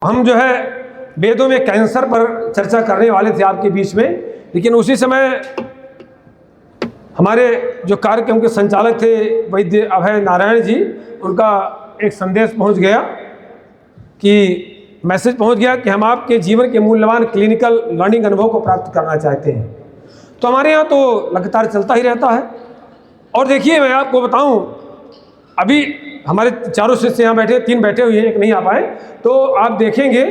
हम जो है वेदों में कैंसर पर चर्चा करने वाले थे आपके बीच में, लेकिन उसी समय हमारे जो कार्यक्रम के संचालक थे वैद्य अभय नारायण जी, उनका एक संदेश पहुंच गया कि मैसेज पहुंच गया कि हम आपके जीवन के मूल्यवान क्लिनिकल लर्निंग अनुभव को प्राप्त करना चाहते हैं। तो हमारे यहाँ तो लगातार चलता ही रहता है। और देखिए, मैं आपको बताऊं, अभी हमारे चारों शिष्य यहाँ बैठे, 3 बैठे हुए हैं, एक नहीं आ पाए। तो आप देखेंगे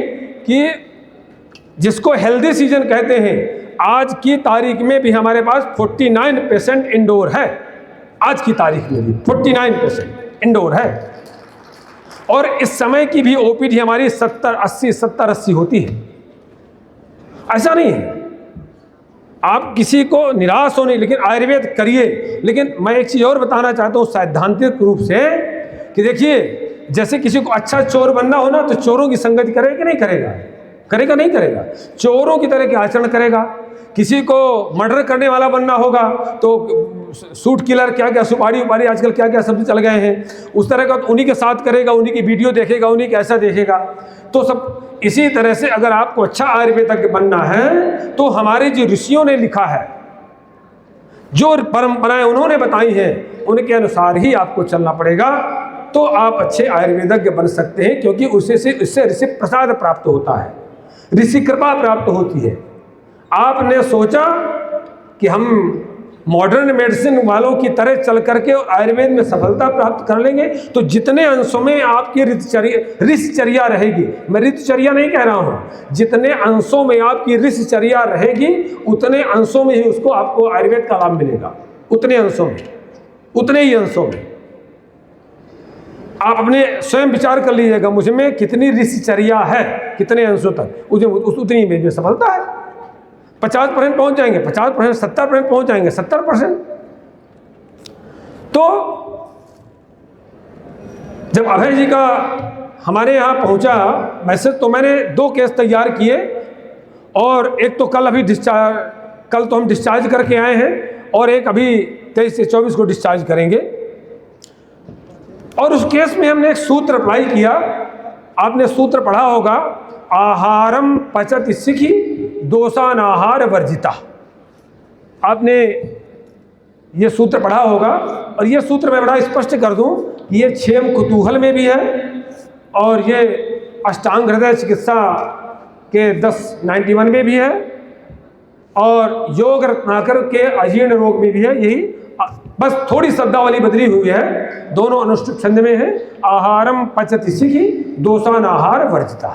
कि जिसको हेल्दी सीजन कहते हैं, आज की तारीख में भी हमारे पास 49% इंडोर है। आज की तारीख में भी 49% इंडोर है। और इस समय की भी ओपीडी हमारी 70-80 होती है। ऐसा नहीं है आप किसी को निराश हो नहीं, लेकिन आयुर्वेद करिए। लेकिन मैं एक चीज़ और बताना चाहता हूँ सैद्धांतिक रूप से कि देखिए, जैसे किसी को अच्छा चोर बनना हो ना, तो चोरों की संगति करेगा कि नहीं करेगा? करेगा नहीं करेगा? चोरों की तरह के आचरण करेगा। किसी को मर्डर करने वाला बनना होगा तो सूट किलर, क्या क्या सुपारी उपारी आजकल क्या क्या शब्द चल गए हैं, उस तरह का उन्हीं के साथ करेगा, उन्हीं की वीडियो देखेगा, उन्हीं के ऐसा देखेगा। तो सब इसी तरह से अगर आपको अच्छा आयुर्वेदज्ञ बनना है तो हमारे जो ऋषियों ने लिखा है, जो परंपराएं उन्होंने बताई हैं, उनके अनुसार ही आपको चलना पड़ेगा। तो आप अच्छे आयुर्वेदज्ञ बन सकते हैं, क्योंकि उससे ऋषि प्रसाद प्राप्त होता है, ऋषि कृपा प्राप्त होती है। आपने सोचा कि हम मॉडर्न मेडिसिन वालों की तरह चल करके आयुर्वेद में सफलता प्राप्त कर लेंगे, तो जितने अंशों में आपकी ऋषिचर्या रहेगी, मैं ऋतुचर्या नहीं कह रहा हूं, जितने अंशों में आपकी ऋषिचर्या रहेगी, उतने अंशों में ही उसको आपको आयुर्वेद का लाभ मिलेगा। उतने अंशों में, उतने ही अंशों में आप अपने स्वयं विचार कर लीजिएगा, मुझ में कितनी ऋषिचर्या है, कितने अंशों तक, उतनी में सफलता है। 50% पहुंच जाएंगे, 50%, 70% पहुंच जाएंगे, 70%। तो जब अभय जी का हमारे यहाँ पहुंचा मैसेज, तो मैंने 2 केस तैयार किए। और एक तो कल तो हम डिस्चार्ज करके आए हैं, और एक अभी 23 से 24 को डिस्चार्ज करेंगे। और उस केस में हमने एक सूत्र अप्लाई किया। आपने सूत्र पढ़ा होगा, आहारम पचति सिखी दोषानाहार वर्जिता। आपने ये सूत्र पढ़ा होगा। और ये सूत्र मैं बड़ा स्पष्ट कर दूं कि ये क्षेम कुतूहल में भी है, और ये अष्टांग हृदय चिकित्सा के 1091 में भी है, और योग रत्नाकर के अजीर्ण रोग में भी है। यही बस थोड़ी शब्दावली बदली हुई है, दोनों अनुष्टुप छंद में है। आहारम पचति सिखी दोषानाहार वर्जिता।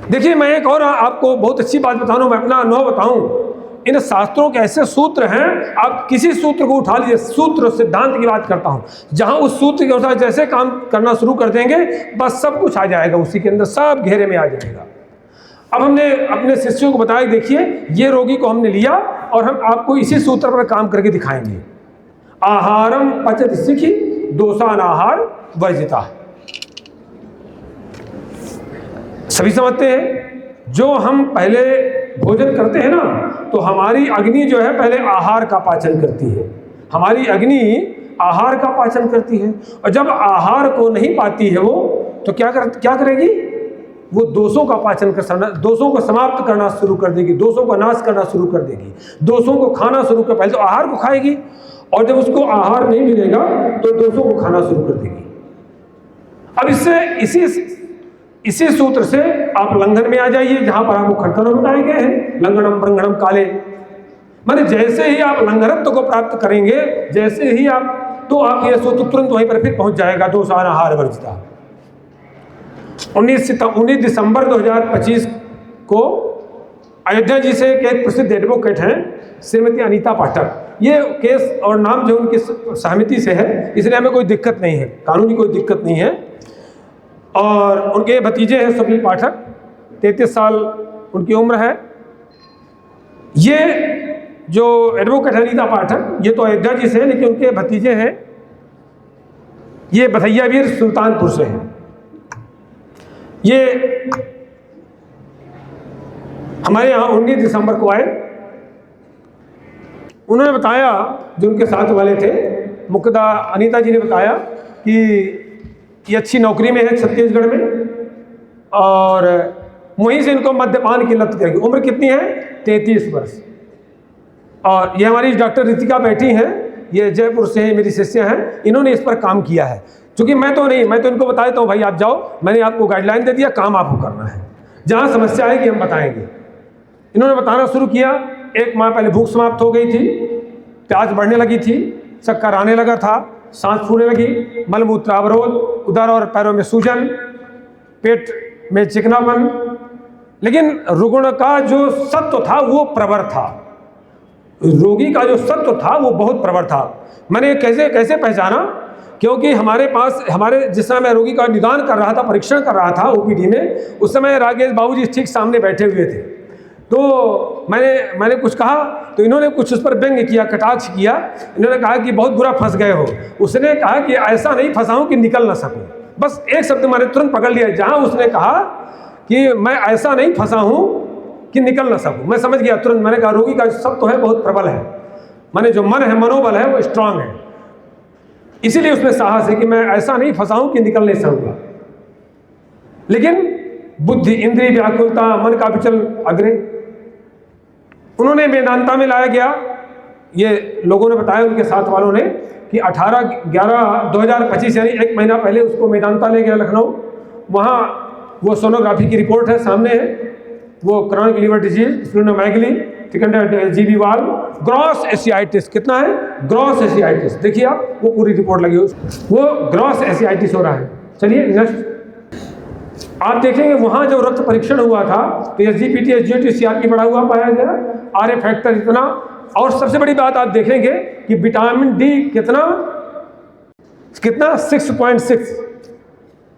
देखिए, मैं एक और आपको बहुत अच्छी बात बताऊं, मैं अपना अनुभव बताऊं। इन शास्त्रों के ऐसे सूत्र हैं, आप किसी सूत्र को उठा लीजिए, सूत्र सिद्धांत की बात करता हूं, जहां उस सूत्र के अनुसार जैसे काम करना शुरू कर देंगे, बस सब कुछ आ जाएगा, उसी के अंदर सब घेरे में आ जाएगा। अब हमने अपने शिष्यों को बताया, देखिए ये रोगी को हमने लिया और हम आपको इसी सूत्र पर काम करके दिखाएंगे। आहारम पचति सिखी दोषानाहार वर्जिता। सभी समझते हैं, जो हम पहले भोजन करते हैं ना, तो हमारी अग्नि जो है पहले आहार का पाचन करती है। हमारी अग्नि आहार का पाचन करती है, और जब आहार को नहीं पाती है वो, तो क्या करेगी? वो दोषों का पाचन करना, दोषों को समाप्त करना शुरू कर देगी, दोषों का नाश करना शुरू कर देगी, दोषों को खाना शुरू कर। पहले तो आहार को खाएगी, और जब उसको आहार नहीं मिलेगा तो दोषों को खाना शुरू कर देगी। अब इससे इसी सूत्र से आप लंघन में आ जाइए, जहां पर आपको खटकन बताए गए हैं, लंघनम ब्रंघनम काले। माने जैसे ही आप लंघनत्व को प्राप्त करेंगे, जैसे ही आप, तो आप ये सूत्र तुरंत वहीं पर फिर पहुंच जाएगा, दोषानाहार वर्जिता। 19 दिसंबर 2025 को अयोध्या जी से एक प्रसिद्ध एडवोकेट हैं, श्रीमती अनीता पाठक। ये केस और नाम जो उनकी सहमति से है, इसलिए हमें कोई दिक्कत नहीं है, कानूनी कोई दिक्कत नहीं है। और उनके भतीजे हैं स्वप्निल पाठक, 33 साल उनकी उम्र है। ये जो एडवोकेट है अनीता पाठक, ये तो अयोध्या जी से है, लेकिन उनके भतीजे हैं, ये बथैया वीर सुल्तानपुर से हैं। ये हमारे यहाँ 19 दिसंबर को आए। उन्होंने बताया, जो उनके साथ वाले थे, मुकदा अनीता जी ने बताया कि ये अच्छी नौकरी में है छत्तीसगढ़ में, और वहीं से इनको मद्यपान की लत करेगी। उम्र कितनी है? 33 वर्ष। और ये हमारी डॉक्टर रितिका बैठी हैं, ये जयपुर से हैं, मेरी शिष्य हैं, इन्होंने इस पर काम किया है। क्योंकि मैं तो इनको बता देता हूँ भाई आप जाओ, मैंने आपको गाइडलाइन दे दिया, काम आपको करना है, जहाँ समस्या आएगी हम बताएंगे। इन्होंने बताना शुरू किया। 1 माह पहले भूख समाप्त हो गई थी, प्यास बढ़ने लगी थी, चक्कर आने लगा था, सांस फूलने लगी, मलमूत्र अवरोध, उदर और पैरों में सूजन, पेट में चिकनापन। लेकिन रुग्ण का जो सत्व था वो प्रवर था, रोगी का जो सत्व था वो बहुत प्रवर था। मैंने कैसे पहचाना? क्योंकि हमारे जिस समय मैं रोगी का निदान कर रहा था, परीक्षण कर रहा था ओपीडी में, उस समय राकेश बाबूजी ठीक सामने बैठे हुए थे। तो मैंने कुछ कहा तो इन्होंने कुछ उस पर व्यंग्य किया, कटाक्ष किया। इन्होंने कहा कि बहुत बुरा फंस गए हो। उसने कहा कि ऐसा नहीं फंसा हूँ कि निकल ना सकूँ। बस एक शब्द मैंने तुरंत पकड़ लिया। जहाँ उसने कहा कि मैं ऐसा नहीं फंसा हूँ कि निकल ना सकूँ, मैं समझ गया तुरंत। मैंने कहा रोगी का सब तो है बहुत प्रबल है, माने जो मन है, मनोबल है वो स्ट्रांग है, इसीलिए उसमें साहस है कि मैं ऐसा नहीं फंसा हूँ कि निकल नहीं सकूँगा। लेकिन बुद्धि, इंद्रिय व्याकुलता, मन का विचल अग्रे, उन्होंने वेदांता में लाया गया। ये लोगों ने बताया, उनके साथ वालों ने, कि 18/11/2025 यानी 1 महीना पहले उसको वेदांता ले गया लखनऊ। वहाँ वो सोनोग्राफी की रिपोर्ट है, सामने है। वो chronic liver disease, splenomegaly, thickened GB wall, gross ascites. कितना है? Gross ascites. देखिए आप, वो पूरी रिपोर्ट लगी, वो ग्रॉस एसियाइटिस हो रहा है। चलिए नेक्स्ट आप देखेंगे, वहाँ जो रक्त परीक्षण हुआ था तो SGPT, SGOT, CRP बढ़ा हुआ पाया गया, RA फैक्टर इतना। और सबसे बड़ी बात आप देखेंगे कि विटामिन डी कितना 6.6।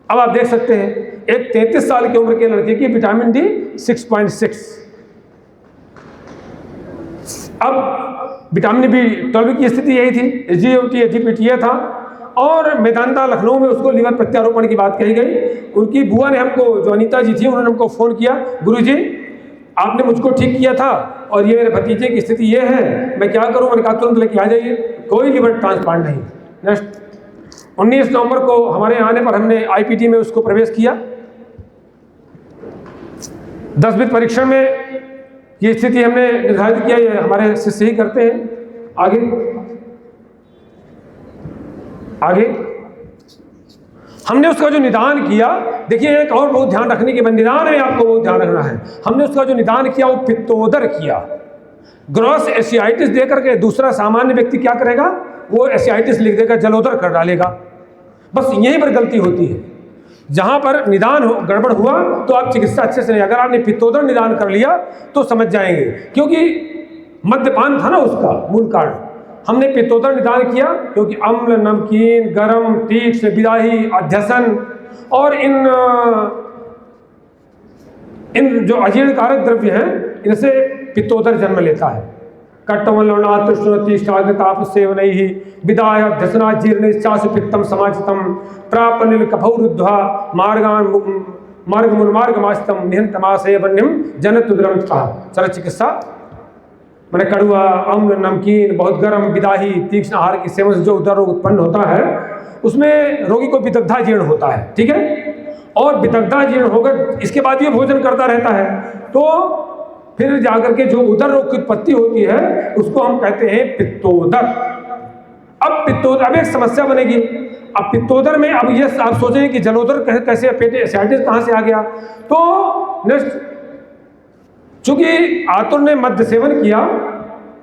अब आप देख सकते हैं एक 33 साल की उम्र के लड़के की विटामिन डी 6.6। अब विटामिन B12 की स्थिति यही थी, SGOT, SGPT ये था। और मेदांता लखनऊ में उसको लीवर प्रत्यारोपण की बात कही गई। उनकी बुआ ने हमको, जो अनीता जी थी, उन्होंने हमको फ़ोन किया, गुरुजी आपने मुझको ठीक किया था और ये मेरे भतीजे की स्थिति ये है, मैं क्या करूं? मैंने कहा तुरंत लेके आ जाइए, कोई लिवर ट्रांसप्लांट नहीं। नेक्स्ट 19 नवंबर को हमारे आने पर हमने IPT में उसको प्रवेश किया। 10 परीक्षण में ये स्थिति हमने निर्धारित किया, ये हमारे शिष्य ही करते हैं। आगे हमने उसका जो निदान किया, देखिए एक और बहुत ध्यान रखने की निदान है, आपको बहुत ध्यान रखना है। हमने उसका जो निदान किया वो पित्तोदर किया। ग्रॉस एसियाइटिस दे करके दूसरा सामान्य व्यक्ति क्या करेगा? वो एसियाइटिस लिख देगा, जलोदर कर डालेगा। बस यहीं पर गलती होती है, जहाँ पर निदान गड़बड़ हुआ तो आप चिकित्सा अच्छे से नहीं। अगर आपने पित्तोदर निदान कर लिया तो समझ जाएंगे, क्योंकि मद्यपान था ना उसका मूल कारण। हमने पित्तोदर निदान किया क्योंकि अम्ल, नमकीन, गरम, तीक्ष्ण, विदाही, अध्यसन और इन जो अजीर्णकारक द्रव्य हैं, इनसे पित्तोदर जन्म लेता है। कट्टवल्लवना तुष्णतिष्ठाग्निताप सेवनैहि विदाय अध्यसना जीर्णेश्चासु पित्तम समाचितम प्रापनिल कफौरुद्ध्वा मार्गमुन्मार्गमास्तं निहंतमाशय वन्यम जनतुद्रम कहा। चल चिकित्सा मैंने कड़ुआ, अम्ल, नमकीन, बहुत गर्म, विदाही, तीक्ष्ण आहार के सेवन से जो उदर रोग उत्पन्न होता है उसमें रोगी को विदग्धा जीर्ण होता है, ठीक है। और विदग्धा जीर्ण होकर इसके बाद ये भोजन करता रहता है, तो फिर जाकर के जो उदर रोग की उत्पत्ति होती है उसको हम कहते हैं पित्तोदर। अब एक समस्या बनेगी। अब पित्तोदर में अब ये आप सोचें कि जलोदर कैसे, पेट एसियाइटिस कहाँ से आ गया? तो नेक्स्ट, चूंकि आतुर ने मद्य सेवन किया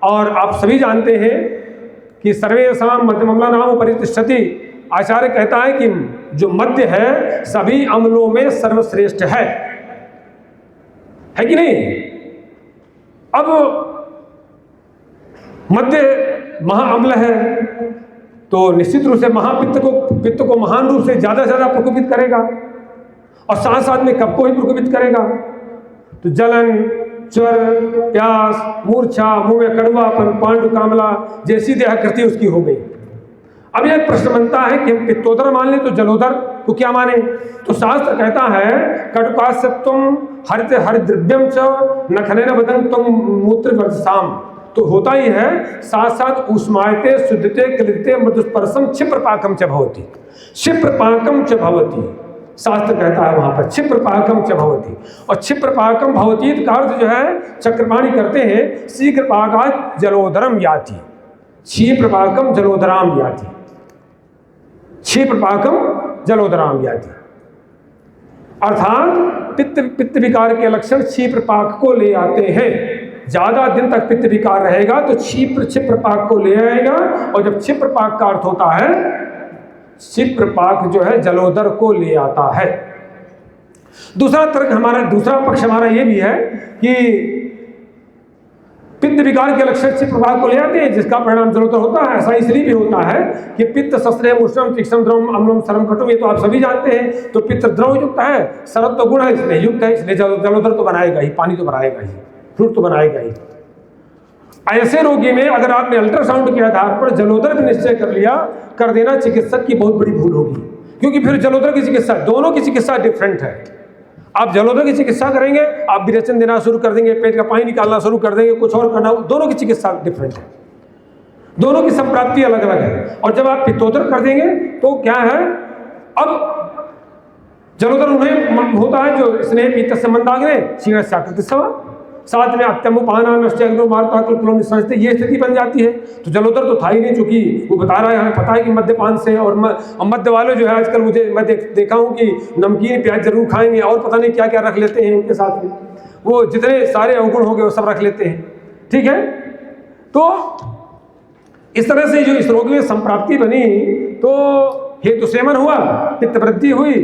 और आप सभी जानते हैं कि सर्वेषां मध्यमम्लानां परितिष्ठति। आचार्य कहता है कि जो मद्य है सभी अम्लों में सर्वश्रेष्ठ है कि नहीं? अब मद्य महाअम्ल है तो निश्चित रूप से पित्त को महान रूप से ज़्यादा प्रकोपित करेगा और साथ साथ में कफ को ही प्रकोपित करेगा। तो जलन, ज्वर, प्यास, मूर्छा, मुंह में कड़वापन, पांडु कामला जैसी देहाकृति उसकी हो गई। अब यह प्रश्न बनता है कि हम पित्तोदर मान लें तो जलोदर को क्या माने? तो शास्त्र कहता है कटुकास्यत्वम हरित हरिद्रव्यम च नखनेन वदन्तं मूत्र वर्जसाम। तो होता ही है, साथ साथ उष्मायते शुद्धते क्लिदते मधुस्पर्शम क्षिप्रपाकम च भवति, क्षिप्रपाकम च भवति। शास्त्र कहता है वहां पर क्षिप्र पाकम च भवति। और क्षिप्र पाकम भवती का अर्थ जो है चक्रपाणी करते हैं, शीघ्र पाका जलोदरम याति, क्षिप्र पाकम जलोदराम याति, क्षिप्र पाकम जलोदराम याति। अर्थात पित्त विकार के लक्षण क्षिप्र पाक को ले आते हैं। ज्यादा दिन तक पित्त विकार रहेगा तो क्षिप्र पाक को ले आएगा, और जब क्षिप्र पाक का अर्थ होता है, क्षिप्र पाक जो है जलोदर को ले आता है। दूसरा तर्क हमारा, दूसरा पक्ष हमारा यह भी है कि पित्त विकार के लक्षण क्षिप्र पाक को ले आते हैं, जिसका परिणाम जलोदर होता है। ऐसा इसलिए भी होता है कि पित्त शस्त्र उष्णम तीक्ष्णम द्रवम अम्लम सरम कटुम, ये तो आप सभी जानते हैं। तो पित्त द्रव युक्त है, सरल तो गुण है इसलिए युक्त है, इसलिए जलोदर तो बनाएगा ही, पानी तो बनाएगा ही, फ्रूट तो बनाएगा ही। ऐसे रोगी में अगर आपने अल्ट्रासाउंड के आधार पर जलोदर भी निश्चय कर लिया, कर देना चिकित्सक की बहुत बड़ी भूल होगी, क्योंकि फिर जलोदर की चिकित्सा, दोनों की चिकित्सा डिफरेंट है। आप जलोदर की चिकित्सा करेंगे, आप विरेचन देना शुरू कर देंगे, पेट का पानी निकालना शुरू कर देंगे, कुछ और करना, दोनों की चिकित्सा डिफरेंट है, दोनों की संप्राप्ति अलग अलग है। और जब आप पित्तोदर कर देंगे तो क्या है, अब जलोदर उन्हें होता है जो स्नेह पीत संबंधाग्रे क्षीण साकृत सवा, साथ में अत्यमुपाना नष्ट अग्नो मारता कल्पलों संस्थे, ये स्थिति बन जाती है। तो जलोदर तो था ही नहीं, चूंकि वो बता रहा है, हमें पता है कि मद्यपान से और मद्य वाले जो है आजकल मैं देखा हूँ कि नमकीन प्याज जरूर खाएंगे और पता नहीं क्या क्या रख लेते हैं उनके साथ में, वो जितने सारे अवगुण हो गए वो सब रख लेते हैं। ठीक है, तो इस तरह से जो इस रोग में संप्राप्ति बनी तो हेतु सेवन हुआ, पित्त वृद्धि हुई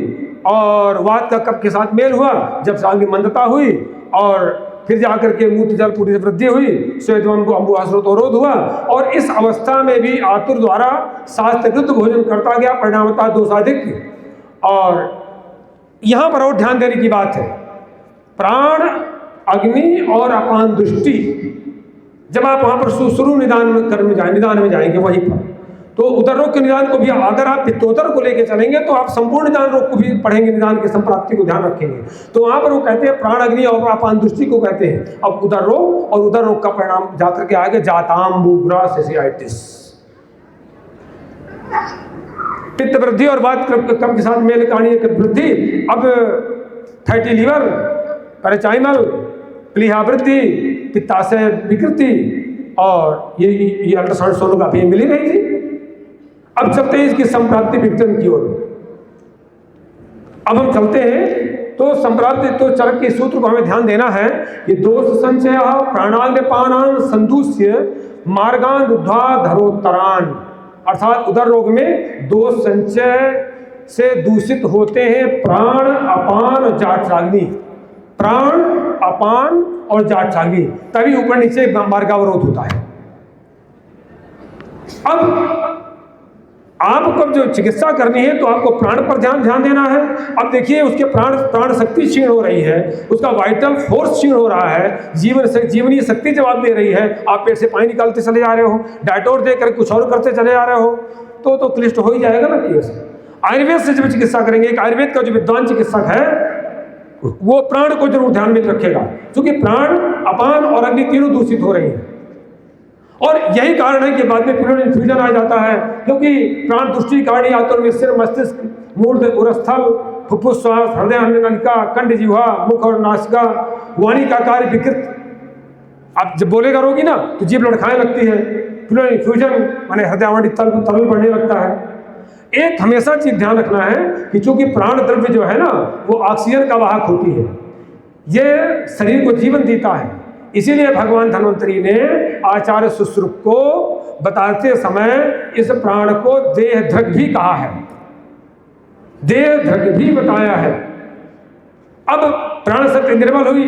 और वात का कफ के साथ मेल हुआ, जब सांग मंदता हुई और फिर जाकर के मूत्र जल पूरी वृद्धि हुई, स्वेदवम को अम्बुआस्रोतोरोध हुआ। और इस अवस्था में भी आतुर द्वारा शास्त्रकृत भोजन करता गया, परिणामतः दोषाधिक। और यहाँ पर और ध्यान देने की बात है, प्राण अग्नि और अपान दृष्टि, जब आप वहाँ पर शुरू निदान में जाएंगे वहीं पर, तो उदर रोग के निदान को भी अगर आप पित्तोदर को लेकर चलेंगे तो आप संपूर्ण निदान रोग को भी पढ़ेंगे, निदान की संप्राप्ति को ध्यान रखेंगे। तो वहां पर वो कहते हैं प्राण अग्नि और अपान दृष्टि को कहते हैं। अब उदर रोग और उदर रोग का परिणाम जाकर के आगे जाताम बुग्रासियाइटिस, पित्त वृद्धि और वात कफ के साथ मेल कारणीय वृद्धि, अब फैटी लीवर, पैराचाइमल, प्लीहा वृद्धि, पित्ताशय विकृति, और ये अल्ट्रासाउंड सोनोग्राफी मिल ही रही थी। अब चलते हैं इसकी संप्राप्ति विघटन की ओर। अब हम चलते हैं तो संप्राप्ति तो चरक के सूत्र को हमें ध्यान देना है कि दोष संचय प्राणाग्निपानान संदूष्य मार्गान रुद्धा धरोत्तरान, अर्थात उदर रोग में दोष संचय से दूषित होते हैं प्राण, अपान और जाठराग्नि, प्राण, अपान और जाठराग्नि, तभी ऊपर नीचे मार्गावरोध होता है। अब आपको जो चिकित्सा करनी है तो आपको प्राण पर ध्यान देना है। अब देखिए उसके प्राण शक्ति क्षीण हो रही है, उसका वाइटल फोर्स क्षीण हो रहा है, जीवनीय शक्ति जवाब दे रही है, आप पेट से पानी निकालते चले जा रहे हो, डायटोर देकर कुछ और करते चले जा रहे हो, तो क्लिष्ट हो ही जाएगा ना केस। आयुर्वेद से जब चिकित्सा करेंगे, एक आयुर्वेद का जो विद्वान चिकित्सक है वो प्राण को जरूर ध्यान में रखेगा, क्योंकि प्राण, अपान और अग्नि तीनों दूषित हो रही हैं। और यही कारण है कि बाद में प्लूरल इन्फ्यूजन आ जाता है, क्योंकि प्राण दृष्टि कारण आतुर में सिर, मस्तिष्क, मूर्ध, उरस्थल, फुफ्फुस, श्वास, हृदय, अन्ननलिका, कंठ, जिह्वा, मुख और नासिका, वाणी का कार्य विकृत। आप जब बोलेगा रोगी ना तो जीभ लड़खाने लगती है, प्लूरल इन्फ्यूजन माने हृदय तरल बढ़ने लगता है। एक हमेशा चीज ध्यान रखना है कि चूंकि प्राण द्रव्य जो है ना वो ऑक्सीजन का वाहक होती है, ये शरीर को जीवन देता है। इसीलिए भगवान धन्वंतरी ने आचार्य सुश्रुत को बताते समय इस प्राण को देह धृग भी कहा है, देह धृग भी बताया है। अब प्राण शक्ति निर्बल हुई,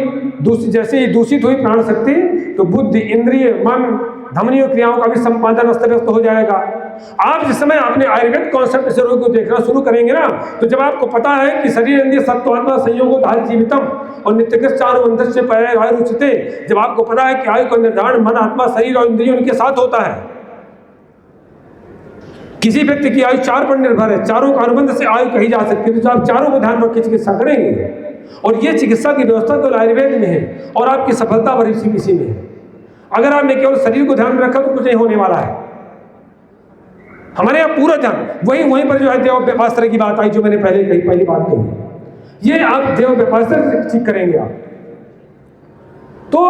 जैसे ही दूषित हुई प्राण शक्ति, तो बुद्धि, इंद्रिय, मन, धमनियों क्रियाओं का भी संपादन अस्त व्यस्त हो जाएगा। आप जिस समय आपने आयुर्वेद कॉन्सेप्ट से रोग को देखना शुरू करेंगे ना, तो जब आपको पता है कि शरीर इंद्रिय सत्वात्मा संयोगो धारी जीवितम और नित्यकृत चारुबंधन से आयुरुचिते, जब आपको पता है कि आयु का निर्धारण मन, आत्मा, शरीर और इंद्रियों उनके साथ होता है। किसी व्यक्ति की आयु 4 पर निर्भर है, चारों का अनुबंध से आयु कही जा सकती है, तो आप चारों को ध्यान रख के चिकित्सा करेंगे। और ये चिकित्सा की व्यवस्था केवल आयुर्वेद में है और आपकी सफलता बड़ी इसी में है। अगर आपने केवल शरीर को ध्यान में रखा तो कुछ नहीं होने वाला है। हमारे यहाँ पूरा ध्यान वहीं पर जो है देवास्त्र की बात आई, जो मैंने पहली बात कही। ये आप देव व्यापार से ठीक करेंगे आप। तो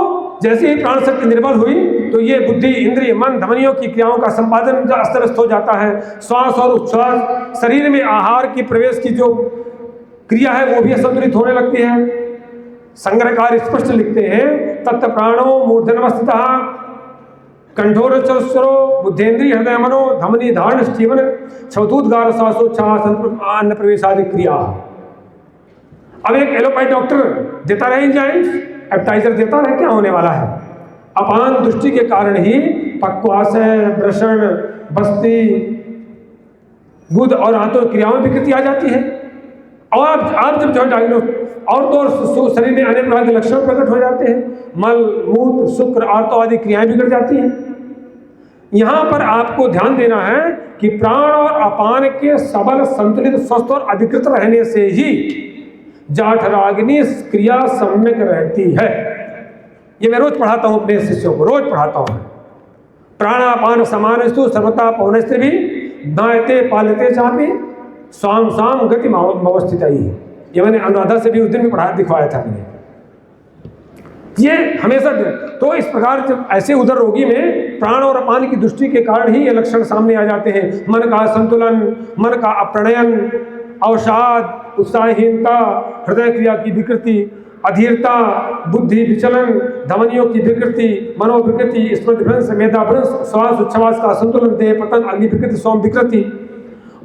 जैसे ही प्राण शक्ति निर्बल हुई तो ये बुद्धि, इंद्रिय, मन, धमनियों की क्रियाओं का संपादन अस्त व्यस्त हो जाता है। श्वास और उच्छ्वास, शरीर में आहार की प्रवेश की जो क्रिया है वो भी असंतुलित होने लगती है। संग्रहकार स्पष्ट लिखते हैं, तत्त प्राणो मूर्धन्यवस्थितः कंठोर चरस्वरो बुद्धेन्द्रिय हृदय मनो धमनी धारण जीवन चौथुद्गार श्वासोच्छ्वास अन्न प्रवेश आदि क्रिया। अब एक एलोपैथ डॉक्टर देता रहे एंजाइम्स, एपेटाइजर देता रहे, क्या होने वाला है? अपान दृष्टि के कारण ही पक्वाशय, वृषण, बस्ती, गुद और आंतों क्रियाओं में विकृति आ जाती है। और आप जब जो डायग्नोस और तो शरीर में अनेक प्रकार के लक्षण प्रकट हो जाते हैं, मल, मूत्र, शुक्र, आर्तो आदि क्रियाएं बिगड़ जाती हैं। यहाँ पर आपको ध्यान देना है कि प्राण और अपान के सबल, संतुलित, स्वस्थ और अधिकृत रहने से ही जाठराग्नि क्रिया सम्यक रहती है। ये मैं रोज पढ़ाता हूँ अपने शिष्यों को, रोज पढ़ाता हूँ। प्राणापान समानस्तु सर्वता पवनस्त्र भी दायते पालते चापी स्वाम स्वाम गति अवस्थित आई। ये मैंने अनुराधा से भी उस दिन भी पढ़ा दिखवाया था मैंने। ये हमेशा तो इस प्रकार जब ऐसे उदर रोगी में प्राण और अपान की दृष्टि के कारण ही ये लक्षण सामने आ जाते हैं। मन का असंतुलन, मन का अप्रणयन, अवसाद, उत्साहहीनता, हृदय क्रिया की विकृति, अधीरता, बुद्धि विचलन, धमनियों की विकृति, मनोविकृति, स्मृति भ्रंश, मेधा भ्रंश, श्वास उच्छ्वास का असंतुलन, देह पतन, अग्नि विकृति, सोम विकृति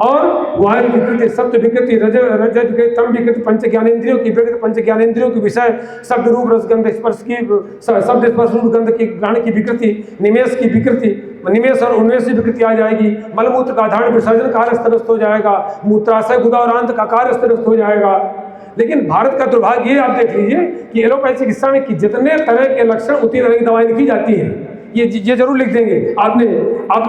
और वायु विकृति, सत्व विकृति, रजत विकृति, तम विकृति, पंच ज्ञानेंद्रियों की विकृति, पंच ज्ञानेंद्रियों के विषय, शब्द रूप रस गंध स्पर्श की, शब्द स्पर्श रूप गंध की ग्रहण की विकृति, निमेष की विकृति, निमेष और उन्मेष की विकृति आ जाएगी। मलमूत्र का धारण विसर्जन कार्य स्तरस्त हो जाएगा। मूत्राशय, गुदावरांत का कार्य स्तरस्त हो जाएगा। लेकिन भारत का दुर्भाग्य ये आप देख लीजिए कि एलोपैथी चिकित्सा में कि जितने तरह के लक्षण उतनी तरह की दवाएं लिखी जाती हैं। ये जरूर लिख देंगे आपने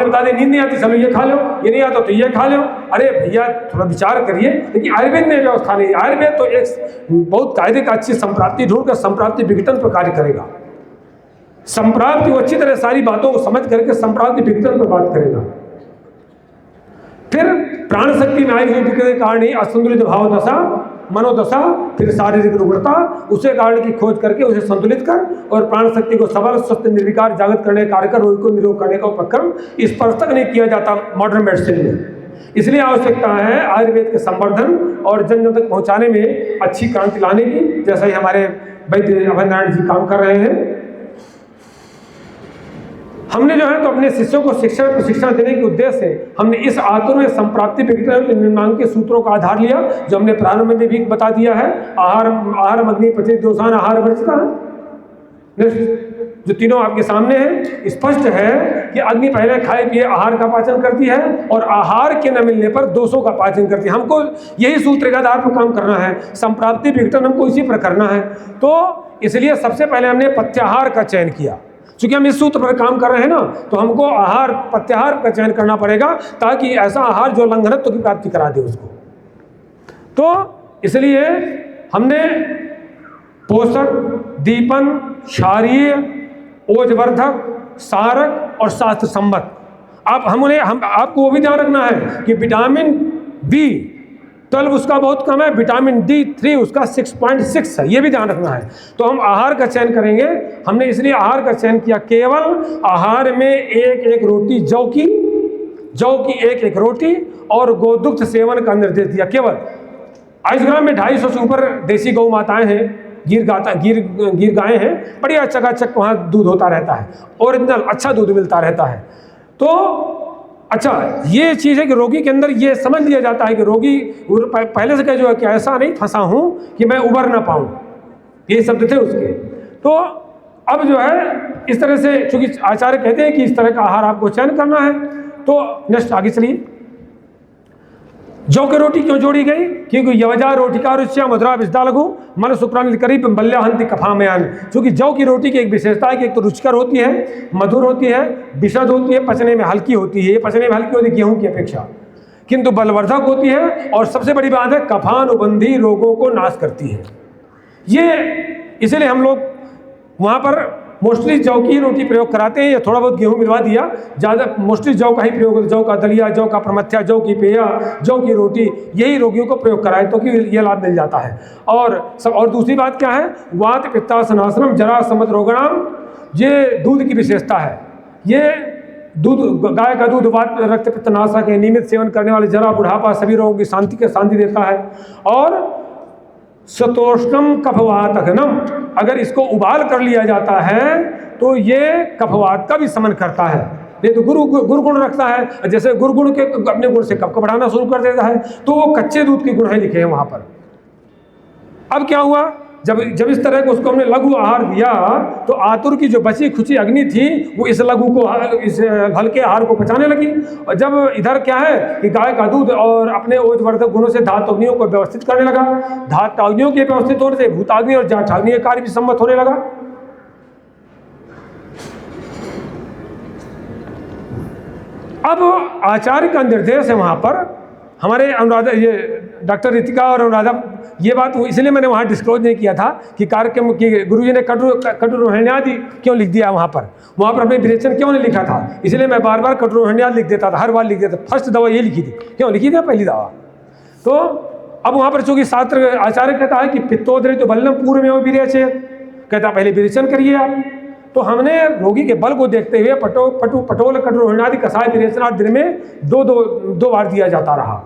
बता दें नींद नहीं आती, चलो ये खा लो, ये नहीं आता तो ये खा लो। अरे भैया थोड़ा विचार करिए। लेकिन आयुर्वेद में व्यवस्था नहीं है। आयुर्वेद तो एक बहुत कायदे का अच्छी संप्राप्ति ढूंढ कर संप्राप्ति विघटन पर कार्य करेगा। संप्राप्ति वो अच्छी तरह सारी बातों को समझ करके संप्राप्ति विघटन पर बात करेगा। फिर प्राण शक्ति में आई हुई विकृति के कारण ही असंतुलित भाव दशा, मनोदशा, फिर शारीरिक रुग्णता, उसे कारण की खोज करके उसे संतुलित कर और प्राण शक्ति को सबल, स्वस्थ, निर्विकार, जागृत करने का कार्य कर रोगी को निरोग करने का उपक्रम इस पर तक नहीं किया जाता मॉडर्न मेडिसिन में। इसलिए आवश्यकता है आयुर्वेद के संवर्धन और जन जन तक पहुंचाने में अच्छी क्रांति लाने की, जैसा ही हमारे वैद्य अभय नारायण जी काम कर रहे हैं। हमने जो है तो अपने शिष्यों को शिक्षण देने के उद्देश्य से हमने इस आतुर में संप्राप्ति विघटन निर्माण के सूत्रों का आधार लिया, जो हमने प्रारंभ में भी बता दिया है। आहार अग्नि पचित दोषान आहार वर्जिता, जो तीनों आपके सामने हैं। स्पष्ट है कि अग्नि पहले खाए पिए आहार का पाचन करती है और आहार के न मिलने पर दोषों का पाचन करती है। हमको यही सूत्र के आधार पर काम करना है, संप्राप्ति विघटन हमको इसी पर करना है। तो इसलिए सबसे पहले हमने पथ्याहार का चयन किया। चूंकि हम इस सूत्र पर काम कर रहे हैं ना, तो हमको आहार पथ्याहार का चयन करना पड़ेगा ताकि ऐसा आहार जो लंघनत्व की प्राप्ति करा दे उसको। तो इसलिए हमने पोषक, दीपन, क्षारीय, ओजवर्धक, सारक और शास्त्र सम्मत। आपको वो भी ध्यान रखना है कि विटामिन B12 उसका बहुत कम है, विटामिन D3 उसका 6.6 है, ये भी ध्यान रखना है। तो हम आहार का चयन करेंगे। हमने इसलिए आहार का चयन किया, केवल आहार में एक एक रोटी जौ की एक एक रोटी और गोदुग्ध सेवन का निर्देश दिया। केवल 22 ग्राम में 250 से ऊपर देसी गौ माताएं हैं, गिर गायें हैं, बढ़िया चकाचक वहाँ दूध होता रहता है, ओरिजिनल अच्छा दूध मिलता रहता है। तो अच्छा ये चीज़ है कि रोगी के अंदर ये समझ लिया जाता है कि रोगी पहले से क्या जो है कि ऐसा नहीं फंसा हूँ कि मैं उबर ना पाऊँ, ये शब्द थे उसके। तो अब जो है इस तरह से, चूँकि आचार्य कहते हैं कि इस तरह का आहार आपको चयन करना है। तो नेक्स्ट आगे चलिए। जौ की रोटी क्यों जोड़ी गई? क्योंकि यवजा रोटिका रुच्या मधुरा विषदा लघु मन शुक्रान करीब बल्याहंति कफामयान। क्योंकि जौ की रोटी की एक विशेषता है कि एक तो रुचिकर होती है, मधुर होती है, विशद होती है, पचने में हल्की होती है। ये पचने में हल्की होती है गेहूं की अपेक्षा, किंतु बलवर्धक होती है और सबसे बड़ी बात है कफानुबंधी रोगों को नाश करती है। ये इसलिए हम लोग वहाँ पर मोस्टली जौ की रोटी प्रयोग कराते हैं, या थोड़ा बहुत गेहूँ मिलवा दिया, ज़्यादा मोस्टली जौ का ही प्रयोग होता है। जौ का दलिया, जौ का प्रमथ्या, जौ की पेया, जौ की रोटी, यही रोगियों को प्रयोग कराए तो कि ये लाभ मिल जाता है। और दूसरी बात क्या है, वात पित्तासनासनम जरा समत रोगणाम, ये दूध की विशेषता है। ये दूध, गाय का दूध वात रक्त पित्तनाशक है, नियमित सेवन करने वाले जरा, बुढ़ापा, सभी रोगों की शांति देता है। और सतोष्णम कफवातघनम, अगर इसको उबाल कर लिया जाता है तो ये कफवात का भी शमन करता है। ये तो गुण रखता है, जैसे गुण के अपने गुण से कफ को बढ़ाना शुरू कर देता है, तो वो कच्चे दूध के गुण है लिखे हैं वहाँ पर। अब क्या हुआ, जब इस तरह को उसको हमने लघु आहार दिया तो आतुर की जो बची खुची अग्नि थी वो इस लघु को, इस हल्के आहार को पचाने लगी। और जब इधर क्या है कि गाय का दूध और अपने ओजवर्धक गुणों से धात्वग्नियों को व्यवस्थित करने लगा। धात्वग्नियों के व्यवस्थित होने से भूताग्नि और जाठाग्नि का कार्य भी सम्मत होने लगा। अब आचार्य का निर्देश है वहाँ पर, हमारे अनुराधा, ये डॉक्टर रितिका और अनुराधा, ये बात इसलिए मैंने वहाँ डिस्क्लोज नहीं किया था कि कार्यक्रम की गुरुजी ने कटुरोहिण्यादि क्यों लिख दिया वहाँ पर अपने विरेचन क्यों नहीं लिखा था, इसलिए मैं बार बार कटुरोहिण्यादि लिख देता था, हर बार लिख देता। फर्स्ट दवा ये लिखी थी, क्यों लिखी थी पहली दवा। तो अब वहाँ पर चूँकि शास्त्र आचार्य कहता है कि पित्तोदरे तो बलनम पूर्व में वो विरेचन, कहता पहले विरेचन करिए आप। तो हमने रोगी के बल को देखते हुए पटोल कटुरोहिण्यादि कषाय विरेचन दिन में दो बार दिया जाता रहा।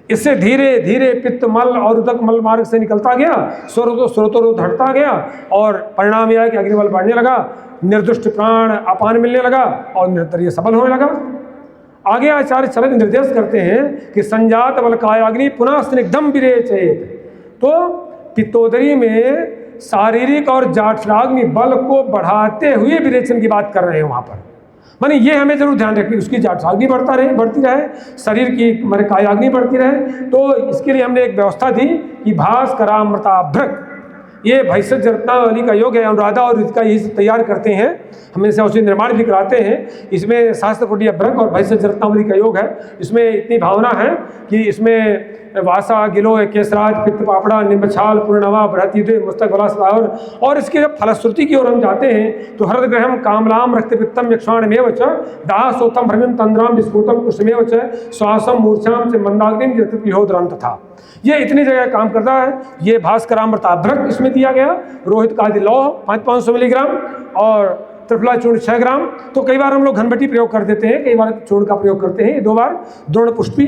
इससे धीरे धीरे पित्त मल और उदक मल मार्ग से निकलता गया, स्रोतोरोध हटता गया, और परिणाम यह है कि अग्निबल बढ़ने लगा, निर्दुष्ट प्राण अपान मिलने लगा और निरंतर ये सबल होने लगा। आगे आचार्य चरक निर्देश करते हैं कि संजात बल कायाग्नि पुनः स्निग्धम विरेचयेत। तो पित्तोदरी में शारीरिक और जाठराग्नि बल को बढ़ाते हुए विरेचन की बात कर रहे हैं वहाँ पर। माने ये हमें जरूर ध्यान रखें, उसकी जाठराग्नि बढ़ती रहे, शरीर की माने कायाग्नि बढ़ती रहे। तो इसके लिए हमने एक व्यवस्था दी कि भास्करामृताभ्रक, ये भैषज रत्नावली का योग है, अनुराधा और रितिका यही तैयार करते हैं, हम इनसे औषधि निर्माण भी कराते हैं। इसमें शास्त्रकोटि अभ्रक और भैषज रत्नावली का योग है। इसमें इतनी भावना है कि इसमें वासा, गिलो, केसराज, पित्त पापड़ा, निम्बछाल, पूर्णवा, बृहति, मुस्तक, बलास्वावर। और इसके जब फलश्रुति की ओर हम जाते हैं तो हृदग्रहम कामलाम रक्तपित्तम यक्षाणमेव च दासोत्तम भ्रमिम तंद्राम विस्फुटम कुष्मेव च श्वासम मूर्छाम से मंदाग्निम जतिहोद्रम तथा। ये इतनी जगह काम करता है। ये भास्करामृताभ्रक इसमें दिया गया, रोहित का आदि लौह 500 मिलीग्राम और त्रिफला चूर्ण 6 ग्राम। तो कई बार हम लोग घनबटी प्रयोग कर देते हैं, कई बार चूर्ण का प्रयोग करते हैं, 2 बार द्रोण पुष्पी,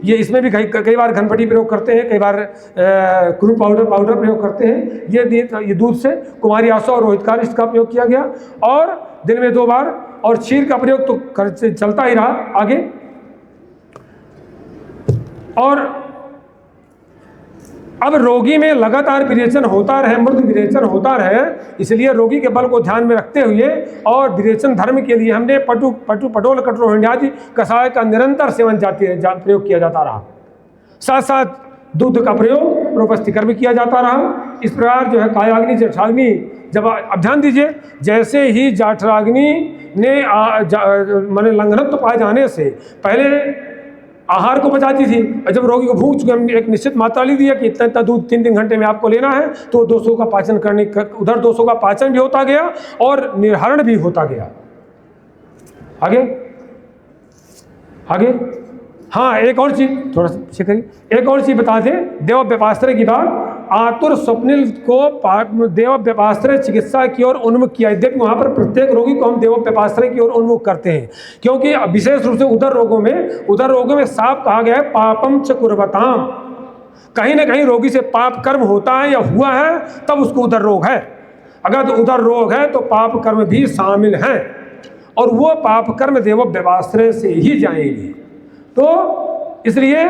ये इसमें भी कई बार घनबटी प्रयोग करते हैं, कई बार क्रू पाउडर प्रयोग करते हैं। ये दूध से कुमारी आशा और रोहितकार इसका प्रयोग किया गया, और दिन में 2 बार। और क्षीर का प्रयोग तो चलता ही रहा आगे। और अब रोगी में लगातार विरेचन होता रहे, मृदु विरेचन होता रहे, इसलिए रोगी के बल को ध्यान में रखते हुए और विरेचन धर्म के लिए हमने पटोल कटुरोहिण्यादि कषाय का निरंतर सेवन प्रयोग किया जाता रहा। साथ साथ दूध का प्रयोग प्रोपस्थिकर में किया जाता रहा। इस प्रकार जो है कायाग्नि जठराग्नि, जब अब ध्यान दीजिए, जैसे ही जाठराग्नि ने माने लंघनत्व पाए जाने से पहले आहार को बचाती थी, और जब रोगी को भूख चुके हमने एक निश्चित मात्रा ली दिया कि इतना दूध 3 घंटे में आपको लेना है, तो 200 का पाचन करने उधर 200 का पाचन भी होता गया और निर्हरण भी होता गया। आगे हाँ, एक और चीज थोड़ा सा पीछे करिए, एक और चीज बता दें देव व्यपाश्रय की बात। आतुर स्वप्निल को देव व्यपाश्रय चिकित्सा की ओर उन्मुख किया। यद्यपि वहाँ पर प्रत्येक रोगी को हम देव व्यपाश्रय की ओर उन्मुख करते हैं, क्योंकि विशेष रूप से उदर रोगों में साफ कहा गया है पापम च कुर्वताम। कहीं ना कहीं रोगी से पाप कर्म होता है या हुआ है, तब उसको उदर रोग है। अगर उदर रोग है तो पाप कर्म भी शामिल हैं, और वो पाप कर्म देव व्यपाश्रय से ही जाएंगे। तो इसलिए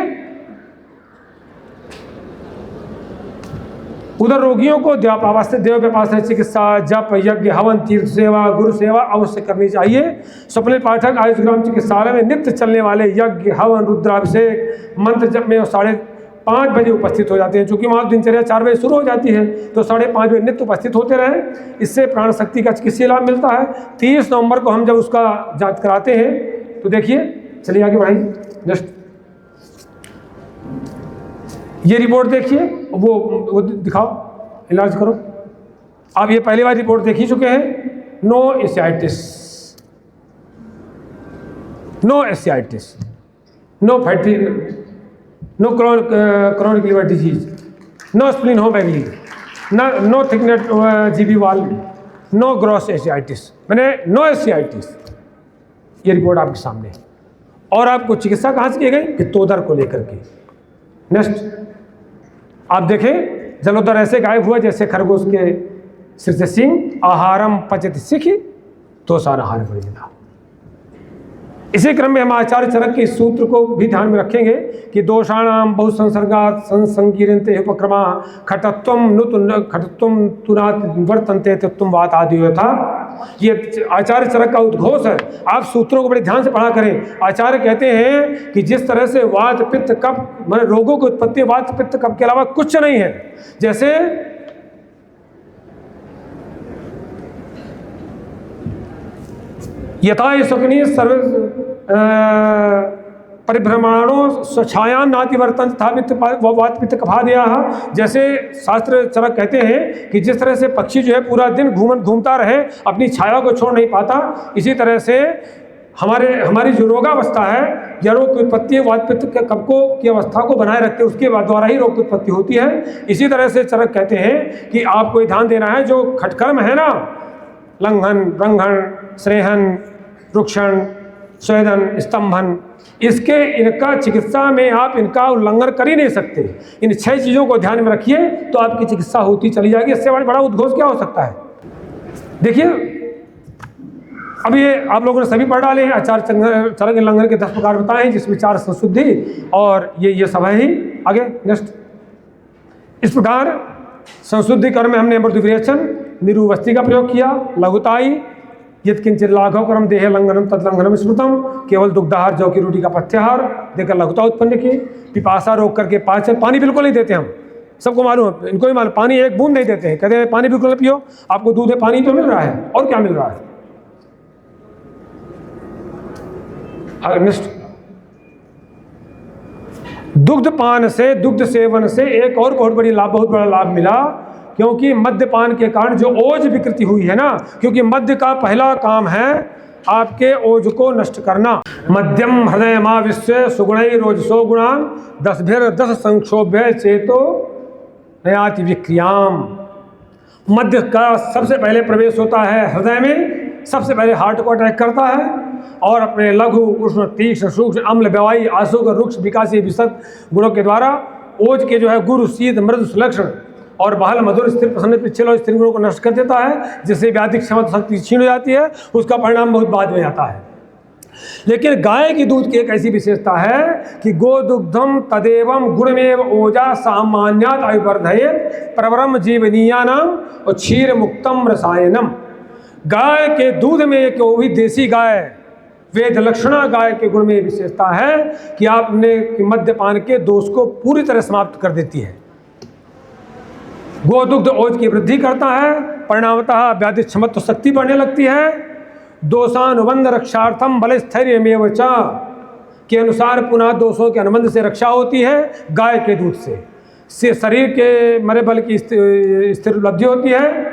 उधर रोगियों को देव व्यपाश्रय चिकित्सा, जप, यज्ञ, हवन, तीर्थ सेवा, गुरु सेवा अवश्य करनी चाहिए। स्वप्निल पाठक आयुष चिकित्सालय में नित्य चलने वाले यज्ञ, हवन, रुद्राभिषेक, मंत्र जप में 5:30 बजे उपस्थित हो जाते हैं। चूँकि वहाँ दिनचर्या 4 बजे शुरू हो जाती है, तो 5:30 बजे नित्य उपस्थित होते रहे। इससे प्राण शक्ति का चिकित्सीय लाभ मिलता है। 30 नवंबर को हम जब उसका जांच कराते हैं तो देखिए, चलिए आगे बढ़ाइए, जस्ट ये रिपोर्ट देखिए, वो दिखाओ, इलाज करो। आप ये पहली बार रिपोर्ट देख ही चुके हैं, no ascites, no ascites, no fatty, no chronic liver disease, no splenomegaly, no thickness GB wall, no gross ascites, मैंने नो एसियाइटिस। ये रिपोर्ट आपके सामने है। और आपको चिकित्सा कहाँ से की गई? पित्तोदर को लेकर के। नेक्स्ट आप देखें, जलोदर ऐसे गायब हुआ जैसे खरगोश के सिर से सिंह। आहारम पचति सिखि दोषान आहार परिमिता। इसी क्रम में हम आचार्य चरक के इस सूत्र को भी ध्यान में रखेंगे कि दोषाणाम बहुसंसर्गात् संसंकीर्णते उपक्रमा खटत्वम तुनात् वर्तन्ते तत्वम वात आदि था। ये आचार्य चरक का उद्घोष है। आप सूत्रों को बड़े ध्यान से पढ़ा करें। आचार्य कहते हैं कि जिस तरह से वात पित्त कफ माने रोगों की उत्पत्ति वात पित्त कफ के अलावा कुछ नहीं है। जैसे यथा शकुनी सर्व परिभ्रमणों स्वच्छायां नातिवर्तन तथा वात पित्त कफादया। जैसे शास्त्र चरक कहते हैं कि जिस तरह से पक्षी जो है पूरा दिन घूमता रहे, अपनी छाया को छोड़ नहीं पाता, इसी तरह से हमारी जो रोगावस्था है या रोग की उत्पत्ति वात पित्त के कफकों की अवस्था को बनाए रखते हैं, उसके द्वारा ही रोग की उत्पत्ति होती है। इसी तरह से चरक कहते हैं कि आपको ध्यान देना है, जो खटकर्म है ना, लंघन, रंघन, श्रेहन, रुक्षण, स्वेदन, स्तंभन, इनका चिकित्सा में आप इनका उल्लंघन कर ही नहीं सकते। इन 6 चीज़ों को ध्यान में रखिए तो आपकी चिकित्सा होती चली जाएगी। इससे बड़ा उद्घोष क्या हो सकता है? देखिए, अब ये आप लोगों ने सभी पढ़ डाले हैं। आचार्य चरक उल्लंघन के 10 प्रकार बताए हैं, जिसमें 4 संशुद्धि और ये सब है ही। आगे नेक्स्ट, इस प्रकार संशुद्धि कर्म में हमने मृदुविरेचन, निरुवस्ती का प्रयोग किया, लघुताई, यत्किंचित लाघव कर्म देह लंघनम तदलंघनम स्मृतम, केवल दुग्धाहार जौ की रोटी का पथ्याहार देकर लघुता उत्पन्न की, पिपासा रोक करके पानी बिल्कुल नहीं देते हम, सबको मालूम है, इनको भी मालूम, पानी एक बूंद नहीं देते हैं, कहते हैं पानी बिल्कुल नहीं पियो, आपको दूध है पानी तो मिल रहा है, और क्या मिल रहा है। दुग्ध पान से, दुग्ध सेवन से एक और बहुत बड़ा लाभ मिला, क्योंकि मद्यपान के कारण जो ओज विकृति हुई है ना, क्योंकि मद्य का पहला काम है आपके ओज को नष्ट करना। मध्यम हृदय मा विश्व सुगुणै रोजसो गुणान 10 संक्षोभ्य चेतो नयाति विक्रियाम। मध्य का सबसे पहले प्रवेश होता है हृदय में, सबसे पहले हार्ट को अटैक करता है, और अपने लघु, उष्ण, तीक्ष्ण, सूक्ष्म, अम्ल, व्यवाही, आशुक, रुक्ष, विकासी, विशद गुणों के द्वारा ओज के जो है गुरु, शीत, मृदु, सुलक्षण और बहल, मधुर, स्थिर, प्रसन्न, पिछले और स्थिर गुणों को नष्ट कर देता है, जिससे व्याधिक क्षमता शक्ति क्षीण हो जाती है। उसका परिणाम बहुत बाद में आता है। लेकिन गाय के दूध की एक ऐसी विशेषता है कि गोदुग्धम तदेवं गुणमेव ओजा सामान्यात् आयुर्वर्धयेत् प्रवरम जीवनीयानाम और क्षीर मुक्तम रसायनम। गाय के दूध में एक वो भी देसी गाय, वेद लक्षणा गाय के गुण में विशेषता है कि आपने मद्यपान के दोष को पूरी तरह समाप्त कर देती है। गोदुग्ध ओज की वृद्धि करता है, परिणामतः व्याधि क्षमत्व शक्ति बढ़ने लगती है। दोषानुबंध रक्षार्थम बल स्थैर्यमेव च के अनुसार पुनः दोषों के अनुबंध से रक्षा होती है गाय के दूध से शरीर के मरे बल की स्थिर उपलब्धि होती है।